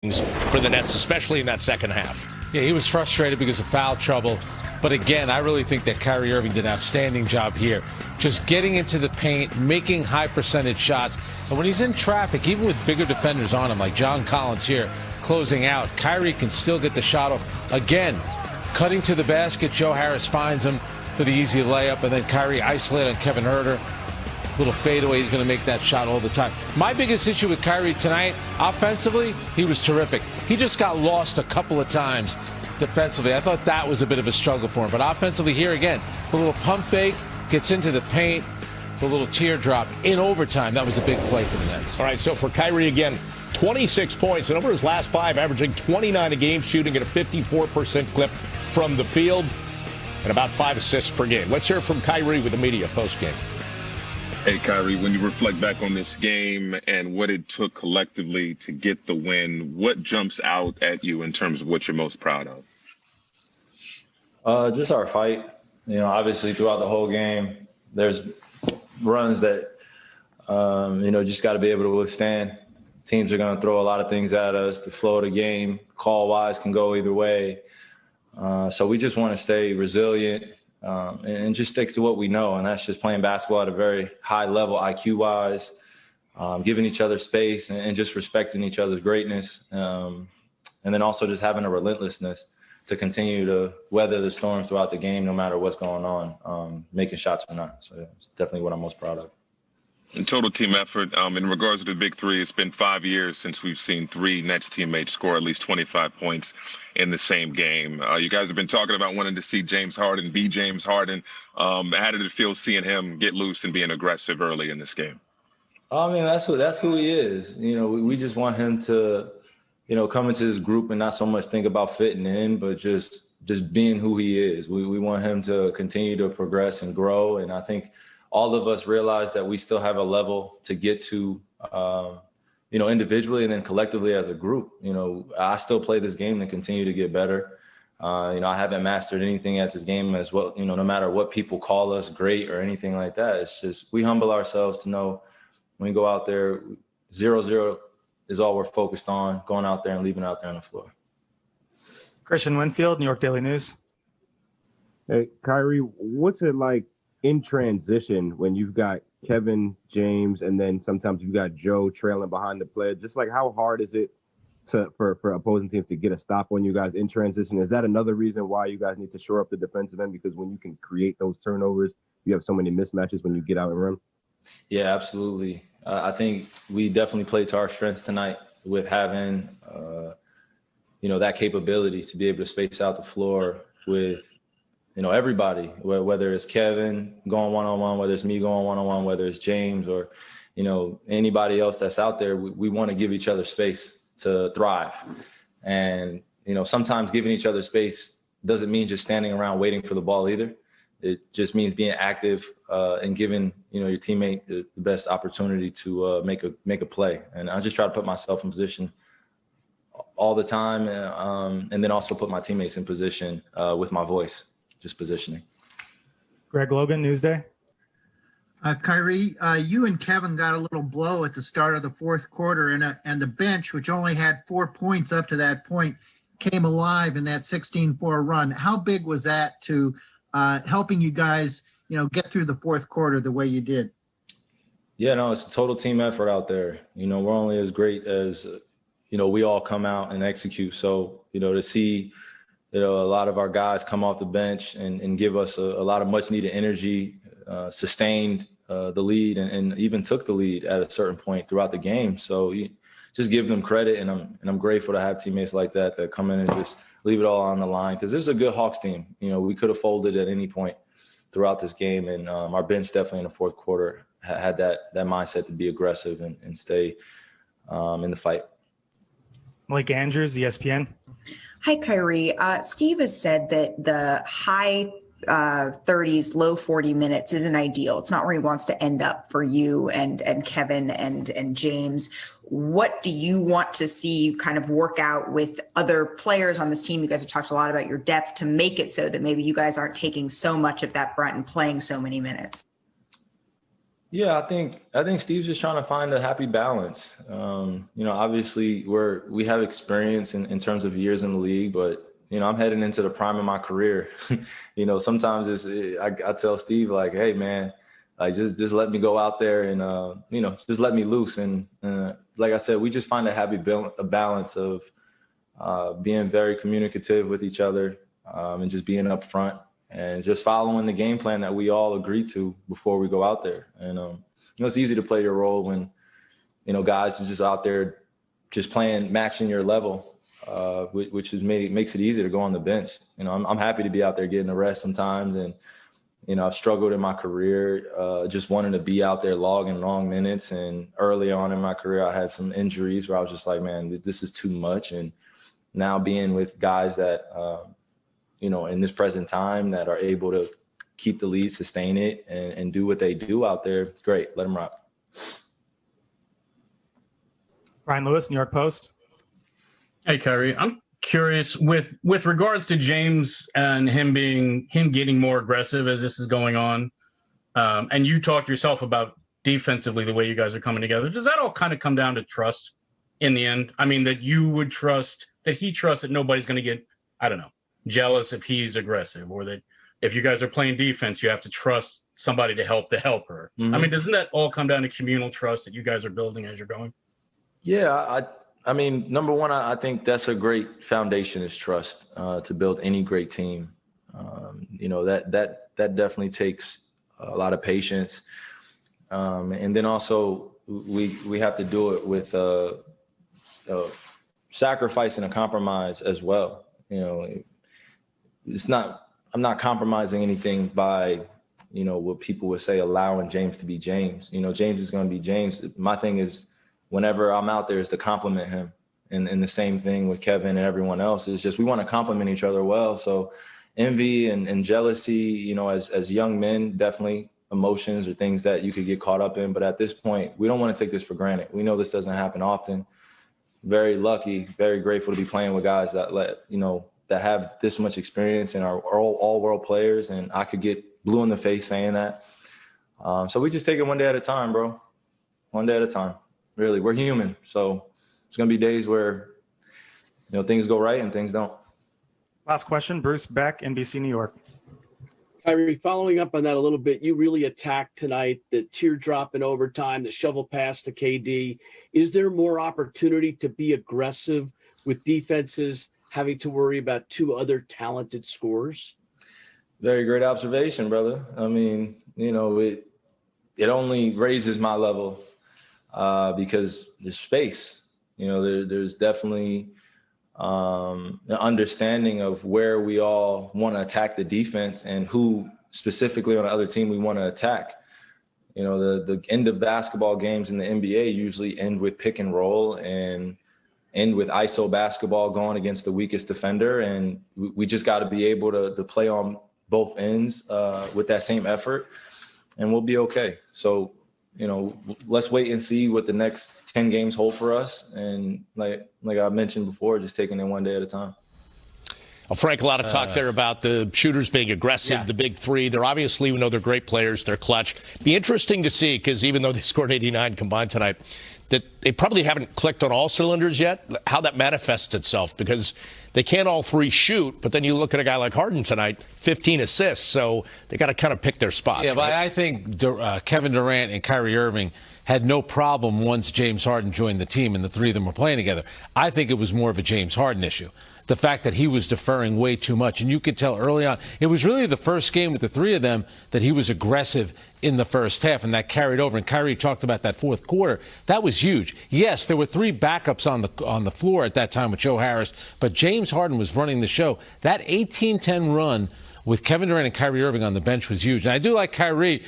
for the Nets, especially in that second half. Yeah, he was frustrated because of foul trouble. But again, I really think that Kyrie Irving did an outstanding job here. Just getting into the paint, making high percentage shots. And when he's in traffic, even with bigger defenders on him, like John Collins here, closing out, Kyrie can still get the shot off. Again, cutting to the basket, Joe Harris finds him for the easy layup, and then Kyrie isolated on Kevin Huerter. Little fadeaway, he's going to make that shot all the time. My biggest issue with Kyrie tonight, offensively, he was terrific. He just got lost a couple of times defensively. I thought that was a bit of a struggle for him. But offensively, here again, the little pump fake, gets into the paint, the little teardrop in overtime. That was a big play for the Nets. All right, so for Kyrie again, 26 points, and over his last 5, averaging 29 a game, shooting at a 54% clip from the field, and about 5 assists per game. Let's hear from Kyrie with the media post-game. Hey, Kyrie, when you reflect back on this game and what it took collectively to get the win, what jumps out at you in terms of what you're most proud of? Just our fight. You know, obviously throughout the whole game, there's runs that, just got to be able to withstand. Teams are going to throw a lot of things at us. The flow of the game, call-wise, can go either way. So we just want to stay resilient. And just stick to what we know, and that's just playing basketball at a very high level, IQ-wise, giving each other space and just respecting each other's greatness, and then also just having a relentlessness to continue to weather the storms throughout the game, no matter what's going on, making shots or not. So it's definitely what I'm most proud of. In total team effort, in regards to the big three, it's been 5 years since we've seen 3 Nets teammates score at least 25 points in the same game. You guys have been talking about wanting to see James Harden be James Harden. How did it feel seeing him get loose and being aggressive early in this game? I mean, that's who he is. You know, we just want him to, come into this group and not so much think about fitting in, but just being who he is. We want him to continue to progress and grow. And I think all of us realize that we still have a level to get to, individually and then collectively as a group. I still play this game and continue to get better. I haven't mastered anything at this game as well, no matter what people call us great or anything like that. It's just we humble ourselves to know when we go out there, 0-0 is all we're focused on, going out there and leaving it out there on the floor. Christian Winfield, New York Daily News. Hey, Kyrie, what's it like in transition when you've got Kevin, James, and then sometimes you've got Joe trailing behind the play? Just like how hard is it for opposing teams to get a stop on you guys in transition? Is that another reason why you guys need to shore up the defensive end? Because when you can create those turnovers, you have so many mismatches when you get out and run? Yeah, absolutely. I think we definitely played to our strengths tonight with having, that capability to be able to space out the floor with, everybody, whether it's Kevin going one-on-one, whether it's me going one-on-one, whether it's James or, anybody else that's out there, we want to give each other space to thrive. And, sometimes giving each other space doesn't mean just standing around waiting for the ball either. It just means being active and giving, your teammate the best opportunity to make a play. And I just try to put myself in position all the time and then also put my teammates in position with my voice. Just positioning. Greg Logan, Newsday. Kyrie, you and Kevin got a little blow at the start of the fourth quarter, and the bench, which only had 4 points up to that point, came alive in that 16-4 run. How big was that to helping you guys, get through the fourth quarter the way you did? Yeah, no, it's a total team effort out there. We're only as great as, we all come out and execute. So, to see a lot of our guys come off the bench and give us a lot of much needed energy, sustained the lead and even took the lead at a certain point throughout the game. So you just give them credit. And I'm grateful to have teammates like that come in and just leave it all on the line. Cause this is a good Hawks team. We could have folded at any point throughout this game. And our bench definitely in the fourth quarter had that mindset to be aggressive and stay in the fight. Malik Andrews, ESPN. Hi, Kyrie. Steve has said that the high 30s, low 40 minutes isn't ideal. It's not where he wants to end up for you and Kevin and James. What do you want to see kind of work out with other players on this team? You guys have talked a lot about your depth to make it so that maybe you guys aren't taking so much of that brunt and playing so many minutes. Yeah, I think Steve's just trying to find a happy balance. Obviously we have experience in terms of years in the league, but I'm heading into the prime of my career. Sometimes I tell Steve, like, hey man, like just let me go out there and just let me loose. And like I said, we just find a balance of being very communicative with each other and just being upfront. And just following the game plan that we all agree to before we go out there. And, it's easy to play your role when, guys are just out there just matching your level, which makes it easy to go on the bench. I'm happy to be out there getting a rest sometimes. And, I've struggled in my career, just wanting to be out there logging long minutes. And early on in my career, I had some injuries where I was just like, man, this is too much. And now being with guys that, in this present time that are able to keep the lead, sustain it, and do what they do out there, great. Let them rock. Ryan Lewis, New York Post. Hey, Kyrie. I'm curious with regards to James and him getting more aggressive as this is going on. And you talked yourself about defensively, the way you guys are coming together. Does that all kind of come down to trust in the end? I mean, that you would trust, that he trusts that nobody's going to get, I don't know, jealous if he's aggressive, or that if you guys are playing defense, you have to trust somebody to help the helper. Mm-hmm. I mean, doesn't that all come down to communal trust that you guys are building as you're going? Yeah, I mean, number one, I think that's a great foundation is trust to build any great team. That definitely takes a lot of patience. And then also we have to do it with sacrifice and a compromise as well. I'm not compromising anything by, what people would say, allowing James to be James. James is going to be James. My thing is, whenever I'm out there, is to compliment him. And the same thing with Kevin and everyone else is just, we want to compliment each other well. So envy and jealousy, as young men, definitely emotions or things that you could get caught up in. But at this point, we don't want to take this for granted. We know this doesn't happen often. Very lucky, very grateful to be playing with guys that that have this much experience and are all world players. And I could get blue in the face saying that. So we just take it one day at a time, bro. One day at a time. Really, we're human. So it's going to be days where, things go right and things don't. Last question, Bruce Beck, NBC New York. Kyrie, following up on that a little bit, you really attacked tonight, the teardrop in overtime, the shovel pass to KD. Is there more opportunity to be aggressive with defenses having to worry about two other talented scorers? Very great observation, brother. I mean, it only raises my level because there's space. There's definitely an understanding of where we all want to attack the defense and who specifically on the other team we want to attack. The end of basketball games in the NBA usually end with pick and roll and end with ISO basketball going against the weakest defender. And we just got to be able to play on both ends with that same effort, and we'll be okay. So, let's wait and see what the next 10 games hold for us. And like I mentioned before, just taking it one day at a time. Well, Frank, a lot of talk there about the shooters being aggressive, the big three. They're obviously, we know they're great players. They're clutch. Be interesting to see, because even though they scored 89 combined tonight, that they probably haven't clicked on all cylinders yet, how that manifests itself, because they can't all three shoot. But then you look at a guy like Harden tonight, 15 assists. So they got to kind of pick their spots. Yeah, but I think Kevin Durant and Kyrie Irving had no problem once James Harden joined the team and the three of them were playing together. I think it was more of a James Harden issue. The fact that he was deferring way too much. And you could tell early on, it was really the first game with the three of them that he was aggressive in the first half, and that carried over. And Kyrie talked about that fourth quarter. That was huge. Yes, there were three backups on the floor at that time with Joe Harris, but James Harden was running the show. That 18-10 run with Kevin Durant and Kyrie Irving on the bench was huge. And I do like Kyrie.